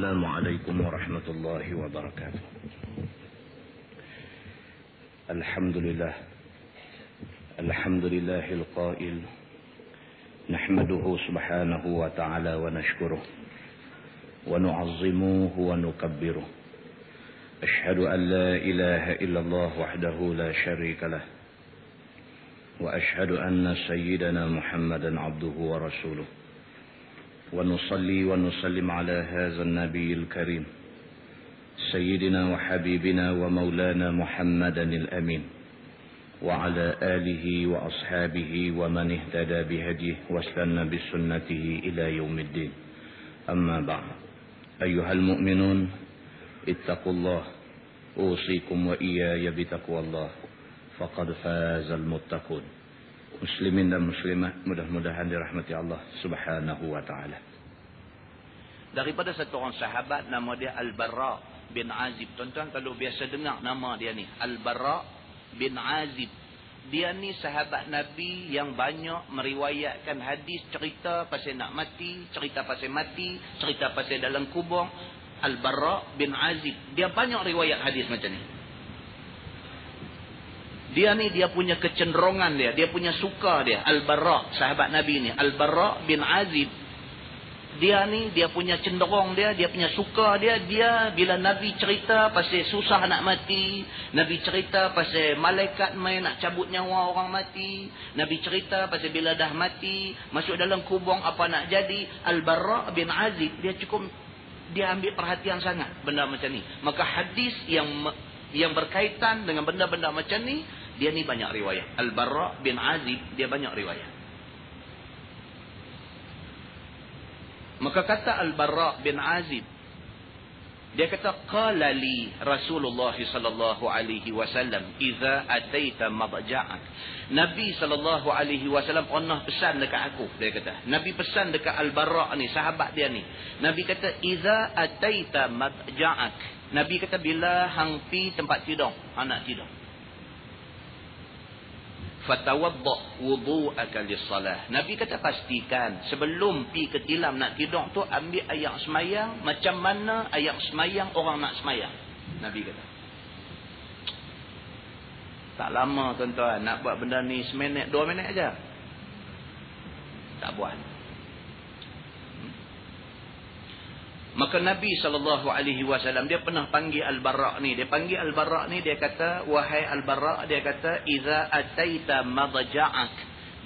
السلام عليكم ورحمة الله وبركاته. الحمد لله القائل نحمده سبحانه وتعالى ونشكره ونعظمه ونكبره. أشهد أن لا إله إلا الله وحده لا شريك له وأشهد أن سيدنا محمدا عبده ورسوله ونصلي ونسلم على هذا النبي الكريم سيدنا وحبيبنا ومولانا محمدا الأمين وعلى آله وأصحابه ومن اهتدى بهديه واستنى بسنته إلى يوم الدين. أما بعد، أيها المؤمنون اتقوا الله، أوصيكم وإياي بتقوى الله، faqad fazal muttaqun. Muslimin dan muslimat, mudah-mudahan dirahmati Allah Subhanahu wa taala. Daripada satu orang sahabat nama dia Al-Barra bin Azib. Tuan-tuan kalau biasa dengar nama dia ni, Al-Barra bin Azib. Dia ni sahabat Nabi yang banyak meriwayatkan hadis, cerita pasal nak mati, cerita pasal mati, cerita pasal dalam kubur. Al-Barra bin Azib, dia banyak riwayat hadis macam ni. Dia ni dia punya kecenderungan dia punya suka dia. Al-Barra, sahabat Nabi ni, Al-Barra bin Azib. Dia ni dia punya cenderung dia punya suka dia bila Nabi cerita pasal susah nak mati, Nabi cerita pasal malaikat main nak cabut nyawa orang mati, Nabi cerita pasal bila dah mati, masuk dalam kubur apa nak jadi, Al-Barra bin Azib dia ambil perhatian sangat benda macam ni. Maka hadis yang berkaitan dengan benda-benda macam ni, dia ni banyak riwayat. Al-Barra bin Azib, dia banyak riwayat. Maka kata Al-Barra bin Azib, dia kata, qala li Rasulullah sallallahu alaihi wasallam idza ataita madja'ak. Nabi sallallahu alaihi wasallam pernah pesan dekat aku, dia kata. Nabi pesan dekat Al-Barra ni, sahabat dia ni. Nabi kata, idza ataita madja'ak. Nabi kata, bila hang pi tempat tidur, anak tidur, fatawadda wudu'aka lis-salah. Nabi kata pastikan sebelum pi ke tilam nak tidur tu ambil air semayang macam mana air semayang orang nak semayang. Nabi kata. Tak lama tuan-tuan nak buat benda ni, seminit 2 minit aja. Tak buat. Maka Nabi SAW dia pernah panggil Al-Barra ni. Dia panggil Al-Barra ni, dia kata, wahai Al-Barra, dia kata, iza ataita madja'ak.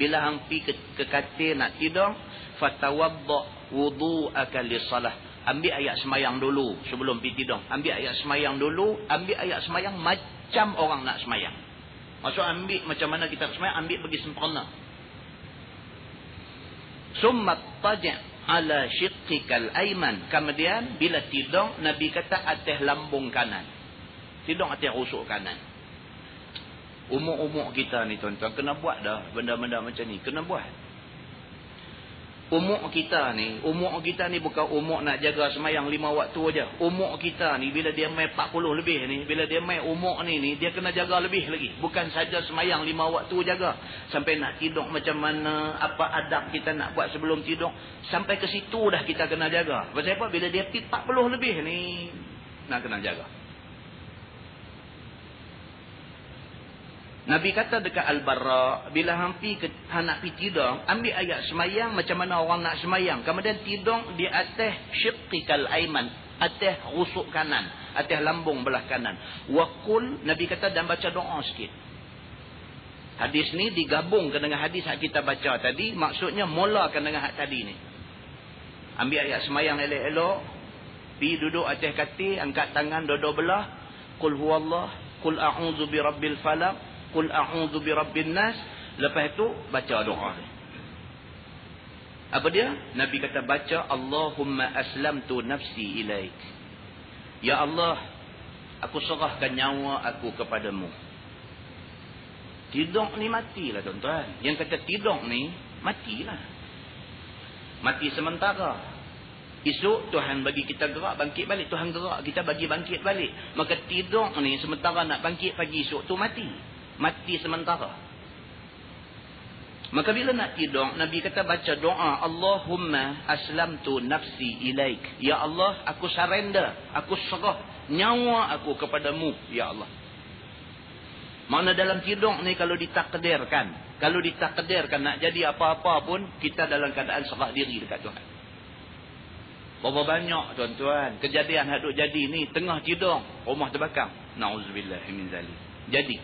Bila hang pi ke katil nak tidur, fatawadda wudu'aka lis-salah. Ambil ayat semayang dulu sebelum pi tidur. Ambil ayat semayang dulu, ambil ayat semayang macam orang nak semayang. Maksud ambil macam mana kita semayang, ambil bagi sempurna. Summa taja' ala syiqqikal ayman. Kemudian bila tidur, Nabi kata atas lambung kanan. Tidur atas rusuk kanan. Umur-umur kita ni tuan-tuan kena buat dah benda-benda macam ni, kena buat. Umur kita ni bukan umur nak jaga semayang 5 waktu aja. Umur kita ni bila dia mai 40 lebih ni, bila dia mai umur ni dia kena jaga lebih lagi. Bukan saja semayang 5 waktu jaga, sampai nak tidur macam mana, apa adab kita nak buat sebelum tidur, sampai ke situ dah kita kena jaga. Pasal apa? Bila dia 40 lebih ni nak kena jaga. Nabi kata dekat Al-Barra, bila hang nak pi tidur, ambil ayat semayang macam mana orang nak semayang. Kemudian tidur di atas syiqqikal ayman, atas rusuk kanan, atas lambung belah kanan. Wa qul, Nabi kata, dan baca doa sikit. Hadis ni digabungkan dengan hadis yang kita baca tadi. Maksudnya mulakan dengan hak tadi ni. Ambil ayat semayang elok-elok, pi duduk atas katil, angkat tangan dua-dua belah, qul huwallah, qul a'udzu birabbil falaq, qul a'udzu birabbin nas. Lepas tu baca doa ni. Apa dia? Nabi kata baca, Allahumma aslamtu nafsi ilaik. Ya Allah, aku serahkan nyawa aku kepadamu. Tidur ni matilah tuan-tuan. Yang kata tidur ni matilah. Mati sementara. Esok Tuhan bagi kita gerak bangkit balik. Tuhan gerak kita bagi bangkit balik. Maka tidur ni sementara nak bangkit pagi esok tu mati. Mati sementara. Maka bila nak tidur, Nabi kata baca doa, Allahumma aslamtu nafsi ilaik. Ya Allah, aku surrender, aku serah nyawa aku kepadamu, ya Allah. Makna dalam tidur ni kalau ditakdirkan nak jadi apa-apa pun, kita dalam keadaan serah diri dekat Tuhan. Berapa banyak tuan-tuan kejadian yang duk jadi ni, tengah tidur rumah terbakar. Nauzubillah min zalik. Jadi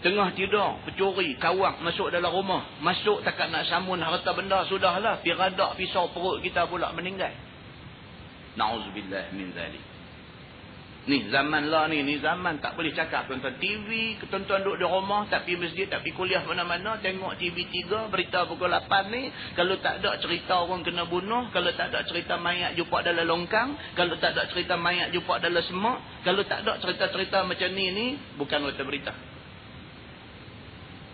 tengah tidur, pencuri, kawak masuk dalam rumah. Masuk takat nak samun harta benda, sudahlah. Piradak pisau perut kita pula meninggal. Na'udzubillah min zalik. Ni zaman lah ni zaman tak boleh cakap tuan-tuan. TV, tuan-tuan duduk di rumah, tak pergi masjid, tak pergi kuliah mana-mana. Tengok TV 3, berita pukul 8 ni. Kalau tak ada cerita orang kena bunuh. Kalau tak ada cerita mayat jumpa dalam longkang. Kalau tak ada cerita mayat jumpa dalam semak. Kalau tak ada cerita-cerita macam ni bukan wata berita.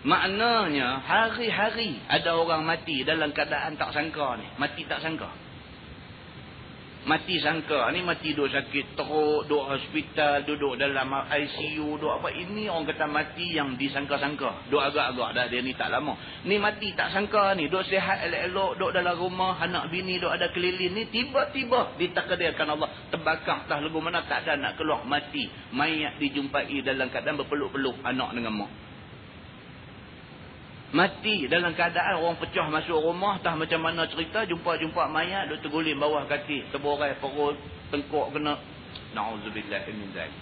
Maknanya hari-hari ada orang mati dalam keadaan tak sangka ni. Mati tak sangka. Mati sangka ni mati duduk sakit teruk, duduk hospital, duduk dalam ICU, duduk apa. Ini orang kata mati yang disangka-sangka. Duduk agak-agak dah dia ni tak lama. Ni mati tak sangka ni. Duduk sihat elok-elok, duduk dalam rumah, anak bini duduk ada keliling ni. Tiba-tiba ditakdirkan Allah terbakar tah lagu mana tak ada nak keluar, mati. Mayat dijumpai dalam keadaan berpeluk-peluk anak dengan mak. Mati dalam keadaan orang pecah masuk rumah, tak macam mana cerita, jumpa mayat duk terguling bawah kaki, terborai perut, tengkok kena. Nauzubillah min zalik.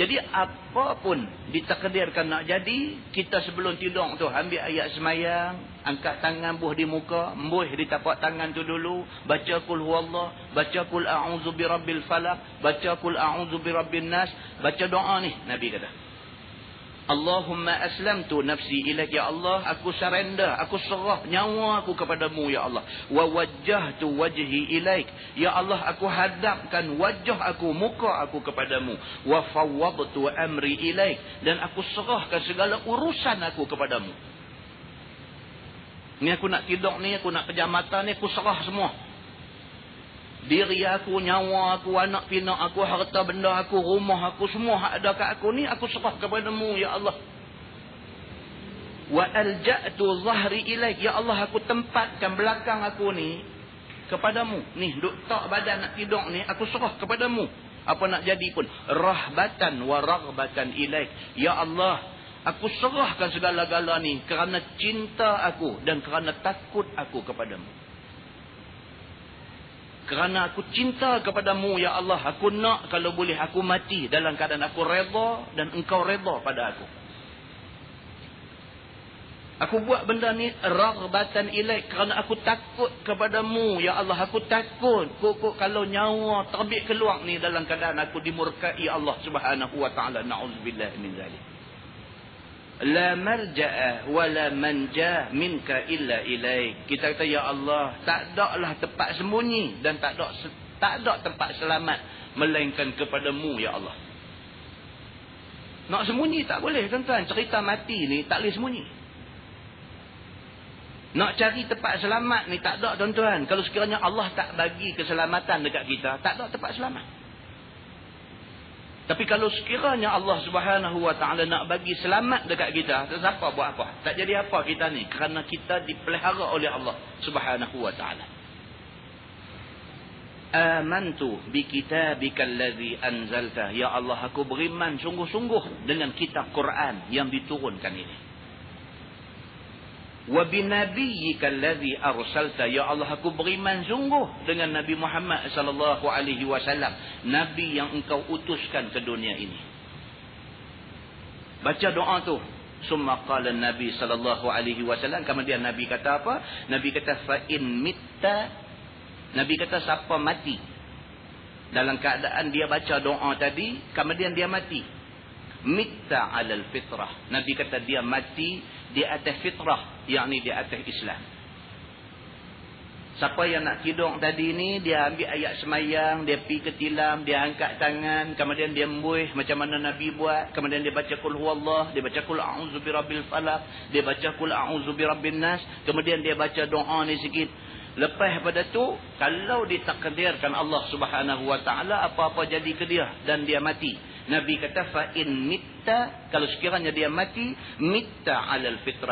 Jadi apa pun ditakdirkan nak jadi, kita sebelum tidur tu ambil ayat semayang, angkat tangan buh di muka, buh di tapak tangan tu dulu, baca kul huwallah, baca kul a'udzu birabbil falaq, baca kul a'udzu birabbin nas, baca doa ni Nabi kata. Allahumma aslamtu nafsi ilaik, ya Allah, aku surrender, aku serah nyawa aku kepadamu, ya Allah. Wa wajjahtu wajhi ilaik, ya Allah, aku hadapkan wajah aku, muka aku kepadamu. Wa fawwadtu amri ilaik, dan aku serahkan segala urusan aku kepadamu. Ni aku nak tidur ni, aku nak pejam mata ni, aku serah semua. Diri aku, nyawa aku, anak pinak aku, harta benda aku, rumah aku, semua hak ada kat aku ni, aku serah kepadamu, ya Allah. Wa alja'tu zahri ilaik, ya Allah, aku tempatkan belakang aku ni kepadamu. Ni duk tak badan nak tidur ni, aku serah kepadamu. Apa nak jadi pun, rahbatan wa raghbatan ilaik, ya Allah, aku serahkan segala-gala ni kerana cinta aku dan kerana takut aku kepadamu. Kerana aku cinta kepadamu, ya Allah, aku nak kalau boleh aku mati dalam keadaan aku redha dan engkau redha pada aku. Aku buat benda ni raghbatan ilaik, kerana aku takut kepadamu, ya Allah, aku takut kalau nyawa terbit keluar ni dalam keadaan aku dimurkai Allah Subhanahu wa taala. Nauzubillah min zalik. La marja'a wa la manja minka illa ilaik. Kita kata, ya Allah, tak ada lah tempat sembunyi dan tak ada tempat selamat melainkan kepadamu, ya Allah. Nak sembunyi tak boleh, tuan-tuan. Cerita mati ni tak boleh sembunyi. Nak cari tempat selamat ni tak ada, tuan-tuan. Kalau sekiranya Allah tak bagi keselamatan dekat kita, tak ada tempat selamat. Tapi kalau sekiranya Allah Subhanahu wa taala nak bagi selamat dekat kita, siapa buat apa? Tak jadi apa kita ni, kerana kita dipelihara oleh Allah Subhanahu wa taala. Amantu bi kitabikal ladzi anzalta, ya Allah, aku beriman sungguh-sungguh dengan kitab Quran yang diturunkan ini. Wa bi nabiyyikal ladzi arsalta, ya Allah, aku beriman sungguh dengan Nabi Muhammad sallallahu alaihi wasallam, nabi yang engkau utuskan ke dunia ini. Baca doa tu. Summa qala Nabi sallallahu alaihi wasallam, kemudian Nabi kata apa? Nabi kata fa in mitta, Nabi kata siapa mati dalam keadaan dia baca doa tadi, kemudian dia mati, mitta alal fitrah, Nabi kata dia mati di atas fitrah, yakni di atas Islam. Siapa yang nak tidur tadi ni, dia ambil ayat semayang, dia pergi ke tilam, dia angkat tangan, kemudian dia membuih macam mana Nabi buat, kemudian dia baca kul huwallah, dia baca kul a'udzu birabbil falaq, dia baca kul a'udzu birabbin nas, kemudian dia baca doa ni sikit. Lepas pada tu, kalau ditakdirkan Allah Subhanahu wa taala apa-apa jadi ke dia dan dia mati, Nabi kata fa in mit mitta, kalau sekiranya dia mati, mitta alal fitrah.